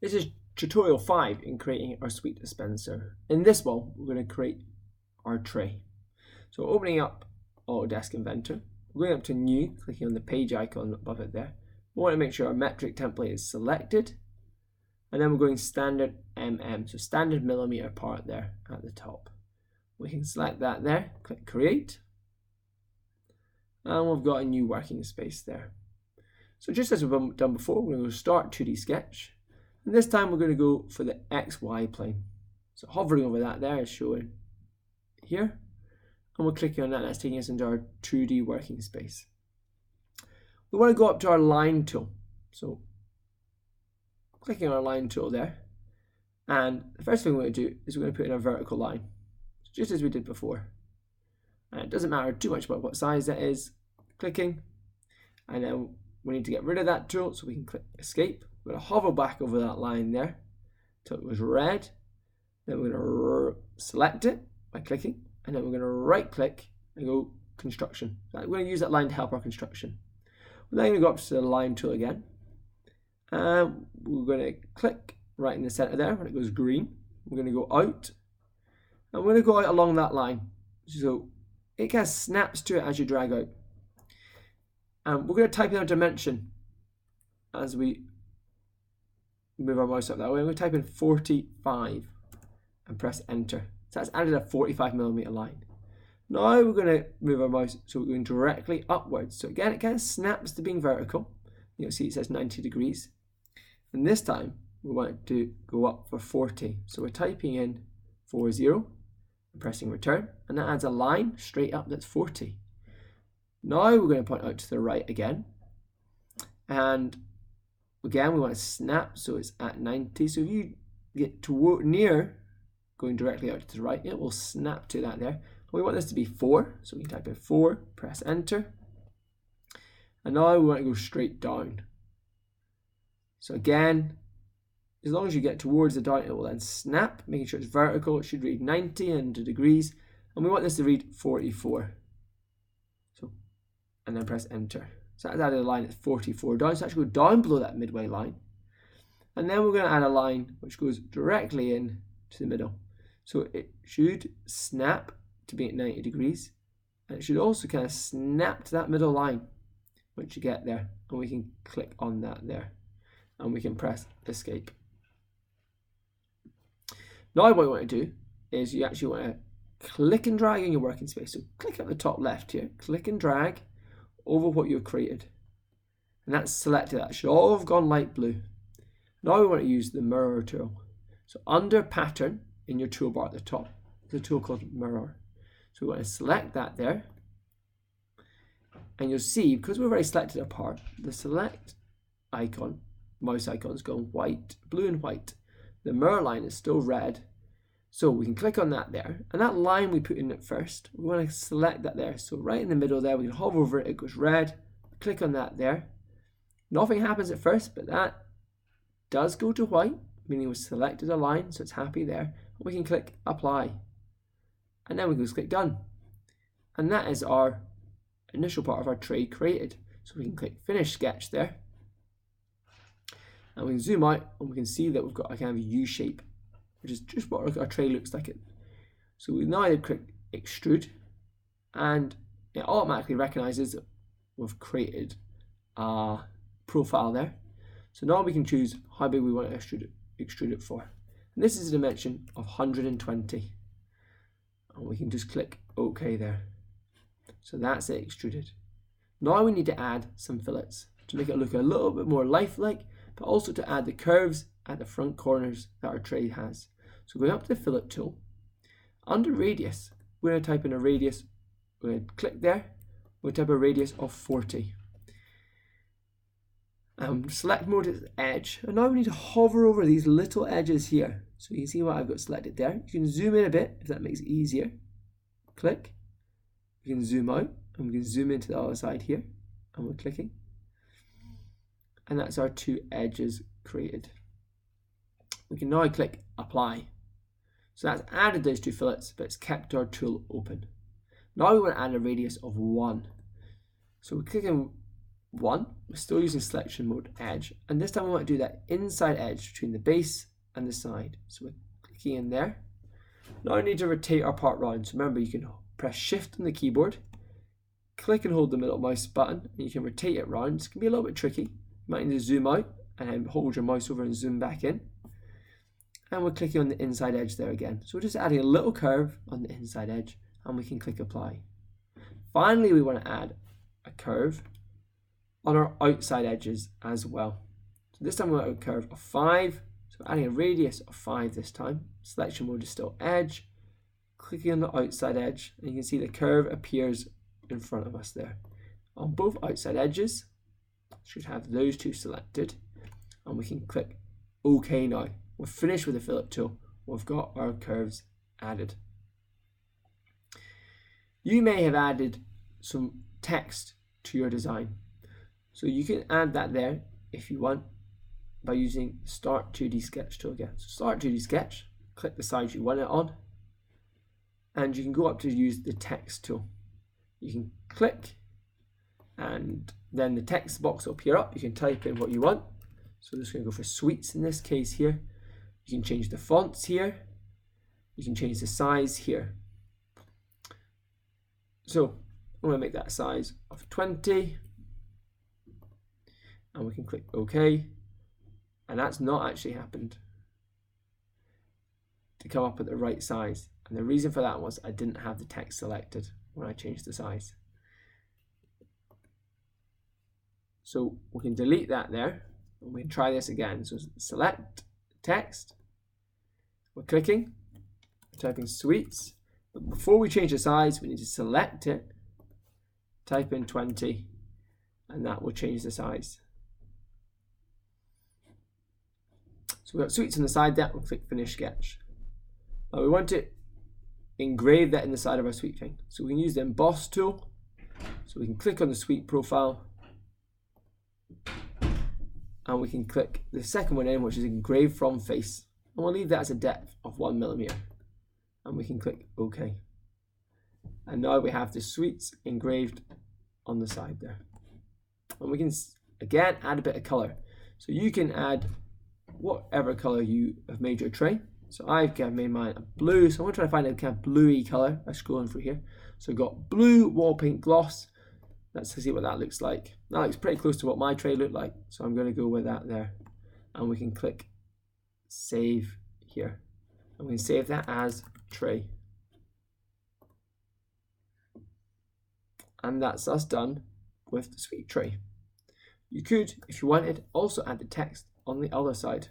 This is tutorial 5 in creating our suite dispenser. In this one, we're going to create our tray. So opening up Autodesk Inventor, we're going up to New, clicking on the page icon above it there. We want to make sure our metric template is selected, and then we're going standard so standard millimeter part there at the top. We can select that there, click Create, and we've got a new working space there. So just as we've done before, we're going to go Start 2D Sketch. And this time we're going to go for the XY plane. So hovering over that there is showing here. And we're clicking on that, that's taking us into our 2D working space. We want to go up to our line tool. So clicking on our line tool there. And the first thing we're going to do is we're going to put in a vertical line, just as we did before. And it doesn't matter too much about what size that is. Clicking. And then we need to get rid of that tool, so we can click Escape. We're going to hover back over that line there until it was red. Then we're going to select it by clicking, and then we're going to right click and go Construction. So we're going to use that line to help our construction. We're then going to go up to the line tool again, and we're going to click right in the center there when it goes green. We're going to go out, and we're going to go out along that line, so it kind of snaps to it as you drag out. And we're going to type in our dimension as we move our mouse up that way. I'm going to type in 45 and press enter. So that's added a 45mm line. Now we're going to move our mouse so we're going directly upwards. So again, it kind of snaps to being vertical. You'll see it says 90 degrees. And this time we want to go up for 40. So we're typing in 40 and pressing return, and that adds a line straight up that's 40. Now we're going to point out to the right again, and again we want to snap so it's at 90. So if you get toward near going directly out to the right, it will snap to that there. We want this to be 4, so we can type in 4, press enter, and now we want to go straight down. So again, as long as you get towards the down, it will then snap, making sure it's vertical. It should read 90 into degrees, and we want this to read 44. And then press enter. So that's added a line that's 44 down. So actually go down below that midway line. And then we're going to add a line which goes directly in to the middle. So it should snap to be at 90 degrees. And it should also kind of snap to that middle line once you get there. And we can click on that there. And we can press escape. Now what you want to do is you actually want to click and drag in your working space. So click at the top left here. Click and drag over what you've created, and that's selected. That should all have gone light blue. Now we want to use the mirror tool. So under pattern in your toolbar at the top, there's a tool called mirror. So we want to select that there, and you'll see because we've already selected a part, the select icon, mouse icon, is gone white, blue and white. The mirror line is still red. So we can click on that there, and that line we put in at first, we want to select that there. So right in the middle there, we can hover over it, it goes red, click on that there. Nothing happens at first, but that does go to white, meaning we selected a line, so it's happy there. We can click apply, and then we can just click done. And that is our initial part of our tray created. So we can click finish sketch there, and we can zoom out, and we can see that we've got a kind of U shape, which is just what our tray looks like. So we now click extrude, and it automatically recognizes that we've created a profile there. So now we can choose how big we want to extrude it for. And this is a dimension of 120. And we can just click OK there. So that's it extruded. Now we need to add some fillets to make it look a little bit more lifelike, but also to add the curves at the front corners that our tray has. So going up to the fillet tool, under radius, we're going to type in a radius, we're going to click there, we'll type a radius of 40. Select mode as edge, and now we need to hover over these little edges here. So you can see what I've got selected there. You can zoom in a bit if that makes it easier. Click, we can zoom out, and we can zoom into the other side here, and we're clicking. And that's our two edges created. We can now click apply. So that's added those two fillets, but it's kept our tool open. Now we want to add a radius of 1. So we click on 1, we're still using selection mode edge, and this time we want to do that inside edge between the base and the side. So we're clicking in there. Now I need to rotate our part round. So remember, you can press shift on the keyboard, click and hold the middle mouse button, and you can rotate it round. This can be a little bit tricky. You might need to zoom out and then hold your mouse over and zoom back in. And we're clicking on the inside edge there again. So we're just adding a little curve on the inside edge, and we can click apply. Finally, we want to add a curve on our outside edges as well. So this time we want a curve of 5. So adding a radius of 5 this time. Selection mode is still edge. Clicking on the outside edge, and you can see the curve appears in front of us there. On both outside edges, should have those two selected, and we can click OK now. We're finished with the fillet tool. We've got our curves added. You may have added some text to your design. So you can add that there if you want by using Start 2D Sketch tool again. So Start 2D Sketch, click the side you want it on, and you can go up to use the text tool. You can click, and then the text box will appear up. You can type in what you want. So I'm just going to go for suites in this case here. You can change the fonts here. You can change the size here. So I'm going to make that size of 20. And we can click OK. And that's not actually happened to come up with the right size. And the reason for that was I didn't have the text selected when I changed the size. So we can delete that there, and we can try this again. So select text, we're clicking, typing suites, but before we change the size, we need to select it, type in 20, and that will change the size. So we've got suites on the side there, we'll click Finish Sketch. Now we want to engrave that in the side of our suite thing. So we can use the Emboss tool, so we can click on the suite profile, and we can click the second one in, which is Engrave from Face, and we'll leave that as a depth of 1 millimeter, and we can click OK. And now we have the suites engraved on the side there. And we can again add a bit of color. So you can add whatever color you have made your tray. So I've made mine a blue, so I'm going to try to find a kind of bluey color by scrolling through here. So I've got blue wall paint gloss. Let's see what that looks like. That looks pretty close to what my tray looked like, so I'm going to go with that there. And we can click Save here. And we can save that as tray. And that's us done with the suite tray. You could, if you wanted, also add the text on the other side.